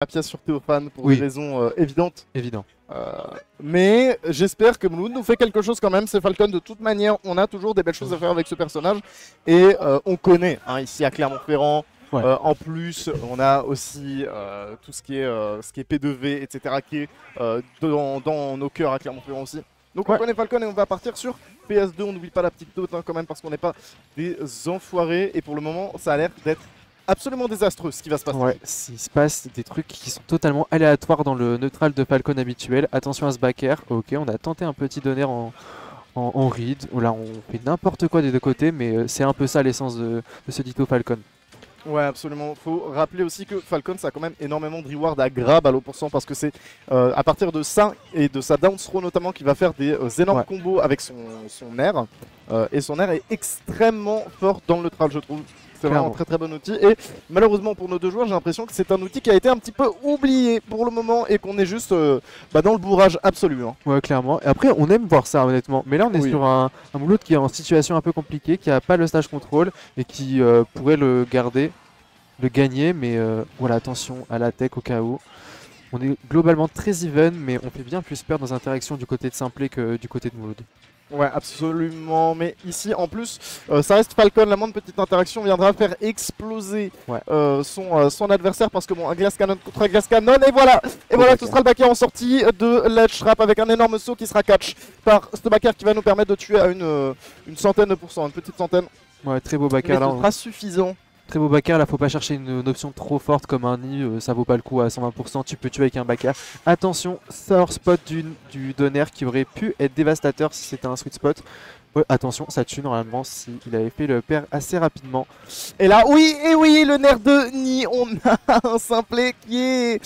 la pièce sur Théophane pour Oui. des raisons évidentes. Évident. Mais j'espère que Mouloud nous fait quelque chose quand même. C'est Falcon, de toute manière, on a toujours des belles choses à faire avec ce personnage. Et on connaît ici à Clermont-Ferrand. Ouais. En plus, on a aussi tout ce qui est P2V, etc. qui est dans nos cœurs à Clermont-Ferrand aussi. Donc on connaît Falcon et on va partir sur PS2. On n'oublie pas la petite note quand même parce qu'on n'est pas des enfoirés. Et pour le moment, ça a l'air d'être absolument désastreux ce qui va se passer. Ouais, il se passe des trucs qui sont totalement aléatoires dans le neutral de Falcon habituel. Attention à ce backer. Ok, on a tenté un petit donner en read. Là, on fait n'importe quoi des deux côtés, mais c'est un peu ça l'essence de ce Ditto Falcon. Ouais, absolument. Faut rappeler aussi que Falcon, ça a quand même énormément de reward à grab à l'opposant parce que c'est à partir de ça et de sa down throw notamment qu'il va faire des énormes combos avec son air. Et son air est extrêmement fort dans le neutral, je trouve. C'est vraiment un très très bon outil. Et malheureusement pour nos deux joueurs, j'ai l'impression que c'est un outil qui a été un petit peu oublié pour le moment et qu'on est juste dans le bourrage absolu. Hein. Ouais, clairement. Et après, on aime voir ça, honnêtement. Mais là, on est sur un Mouloud qui est en situation un peu compliquée, qui a pas le stage control et qui pourrait le garder, le gagner. Mais voilà, attention à la tech au cas où. On est globalement très even, mais on fait bien plus peur dans les interactions du côté de Simplet que du côté de Mouloud. Ouais, absolument. Mais ici, en plus, ça reste Falcon. La moindre petite interaction viendra faire exploser son adversaire parce que bon, un Glass Cannon contre un Glass Cannon. Et voilà, tout sera le backer en sortie de Ledge Trap avec un énorme saut qui sera catch par ce backer qui va nous permettre de tuer à une centaine de pourcents, une petite centaine. Ouais, très beau backer là. Ce sera suffisant. Très beau backer, là faut pas chercher une option trop forte comme un nid, ça vaut pas le coup à 120%, tu peux tuer avec un backer. Attention, sort spot du donner qui aurait pu être dévastateur si c'était un sweet spot. Ouais, attention, ça tue normalement s'il avait fait le pair assez rapidement. Et là, oui, le nerf de nid, on a un Simplet qui est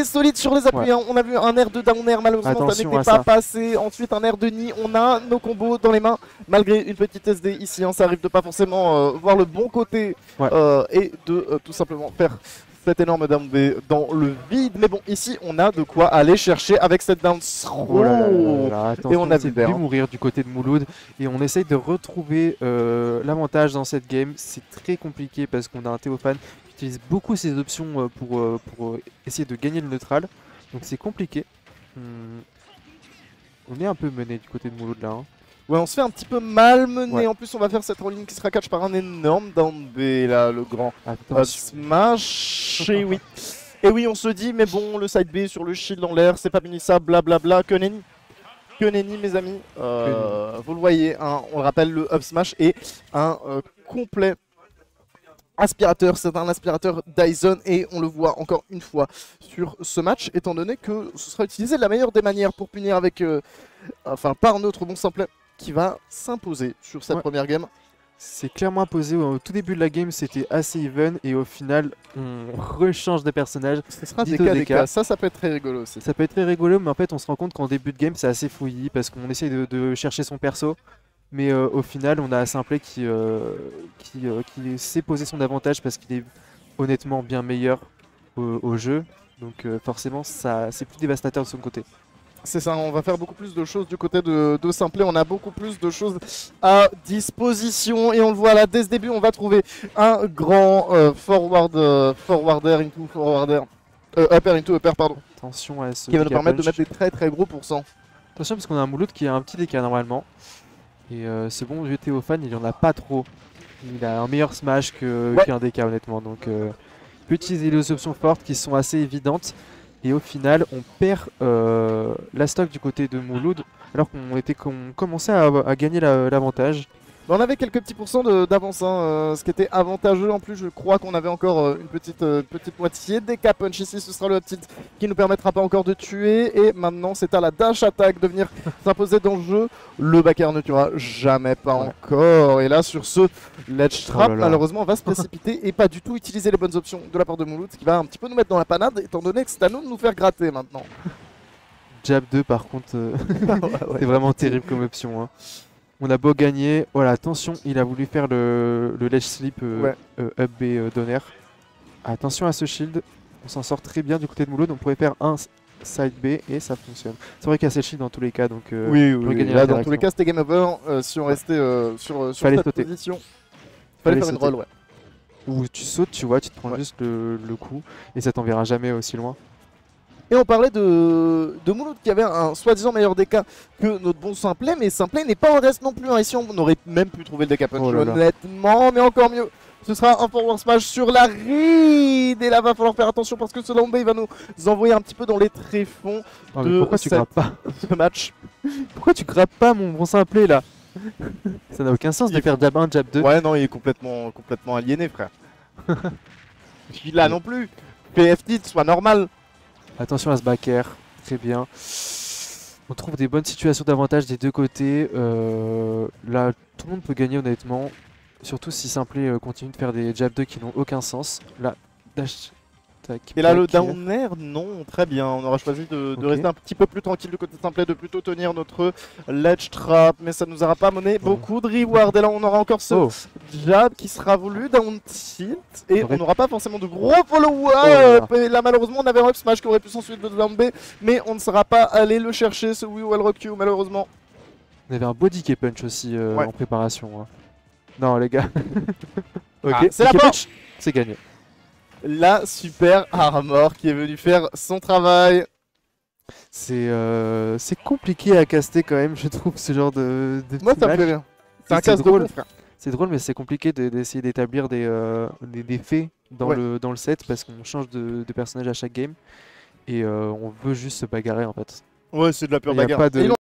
solide sur les appuis. On a vu un air de down air, malheureusement ça n'était pas passé. Ensuite un air de nid, on a nos combos dans les mains malgré une petite SD ici. Ça arrive de pas forcément voir le bon côté et de tout simplement faire cette énorme down B dans le vide. Mais bon, ici on a de quoi aller chercher avec cette down throw. Et on a vu mourir du côté de Mouloud et on essaye de retrouver l'avantage dans cette game. C'est très compliqué parce qu'on a un Théophane qui utilise beaucoup ses options pour essayer de gagner le neutral. Donc c'est compliqué. On est un peu mené du côté de Mouloud là. Hein. Ouais, on se fait un petit peu malmener. En plus, on va faire cette rolling qui sera catch par un énorme down B là, le grand smash. Et oui. Et oui, on se dit, mais bon, le side B sur le shield en l'air, c'est pas punissable, blablabla. Que nenni. Que nenni, mes amis. Vous le voyez, hein, on le rappelle, le up smash est un complet aspirateur. C'est un aspirateur Dyson et on le voit encore une fois sur ce match, étant donné que ce sera utilisé de la meilleure des manières pour punir avec, par notre bon Simplet qui va s'imposer sur cette première game. C'est clairement imposé. Au tout début de la game, c'était assez even et au final, on rechange de personnage. Ce sera des cas. Ça peut être très rigolo aussi. Ça peut être très rigolo, mais en fait, on se rend compte qu'en début de game, c'est assez fouillis parce qu'on essaye de chercher son perso. Mais au final, on a un Simplet qui sait poser son avantage parce qu'il est honnêtement bien meilleur au jeu. Donc forcément, c'est plus dévastateur de son côté. C'est ça, on va faire beaucoup plus de choses du côté de Simplet. On a beaucoup plus de choses à disposition. Et on le voit là, dès ce début, on va trouver un grand forwarder into forwarder. Upper into upper, pardon. Attention à ce qui va nous permettre de mettre des très très gros pourcents. Attention parce qu'on a un Mouloud qui a un petit décal normalement. Et ce bon vieux Théophane, il en a pas trop. Il a un meilleur smash qu'un DK honnêtement. Donc il peut utiliser les options fortes qui sont assez évidentes. Et au final, on perd la stock du côté de Mouloud alors qu'on commençait à gagner l'avantage. On avait quelques petits pourcents d'avance, ce qui était avantageux. En plus, je crois qu'on avait encore une petite moitié des cap punch ici. Ce sera le petit qui nous permettra pas encore de tuer. Et maintenant, c'est à la dash attack de venir s'imposer dans le jeu. Le backer ne tuera jamais, pas encore. Et là, sur ce ledge trap, malheureusement, on va se précipiter et pas du tout utiliser les bonnes options de la part de Mouloud, ce qui va un petit peu nous mettre dans la panade, étant donné que c'est à nous de nous faire gratter maintenant. Jab 2, par contre, c'est vraiment terrible comme option. Hein. On a beau gagner, voilà, attention, il a voulu faire le ledge slip up B donner. Attention à ce shield, on s'en sort très bien du côté de Mouloud, on pourrait faire un side B et ça fonctionne. C'est vrai qu'il y a ce shield dans tous les cas, donc oui, là dans tous les cas c'était game over si on restait sur cette position. Fallait faire une roll, où tu sautes, tu vois, tu te prends Ouais. juste le coup et ça t'enverra jamais aussi loin. Et on parlait de Mouloud qui avait un soi-disant meilleur DK que notre bon Simplet, mais Simplet n'est pas en reste non plus. Hein. Ici, on aurait même pu trouver le DK punch, Oh là là. honnêtement, mais encore mieux. Ce sera un forward smash sur la ride. Et là, va falloir faire attention parce que ce Lombe, il va nous envoyer un petit peu dans les tréfonds Non, mais de pourquoi tu grappes pas? ce match. Pourquoi tu grappes pas mon bon simplet là? Ça n'a aucun sens de Il faire jab 1, jab 2. Ouais, non, il est complètement aliéné, frère. Il là non plus. PFT, soit normal. Attention à ce back air, très bien. On trouve des bonnes situations d'avantage des deux côtés. Là, tout le monde peut gagner honnêtement. Surtout si Simplet continue de faire des jab 2 qui n'ont aucun sens. Là, dash, tac, Et là, le back air. down air, non, très bien. On aura choisi de Ok. rester un petit peu plus tranquille du côté Simplet, de plutôt tenir notre ledge trap, mais ça nous aura pas mené beaucoup de reward. Et là, on aura encore ce Oh, jab qui sera voulu down tilt, et Aurait- on n'aura pas forcément de gros follow-up. Oh là Et là, malheureusement, on avait un up smash qui aurait pu s'ensuivre de down B, mais on ne sera pas allé le chercher, ce Wii Well Rock malheureusement. on avait un body kick punch aussi Ouais. en préparation. Hein. Non, les gars. Ok, Ah, c'est la kick fin. punch, c'est gagné. La super armor qui est venue faire son travail. C'est compliqué à caster quand même, je trouve, ce genre de Moi, petit ça me match. fait rien. C'est un C'est casse de drôle. con, frère. C'est drôle, mais c'est compliqué d'essayer d'établir des faits dans, Ouais. dans le set parce qu'on change de personnage à chaque game et on veut juste se bagarrer en fait. Ouais, c'est de la pure Il y a bagarre. pas de- Et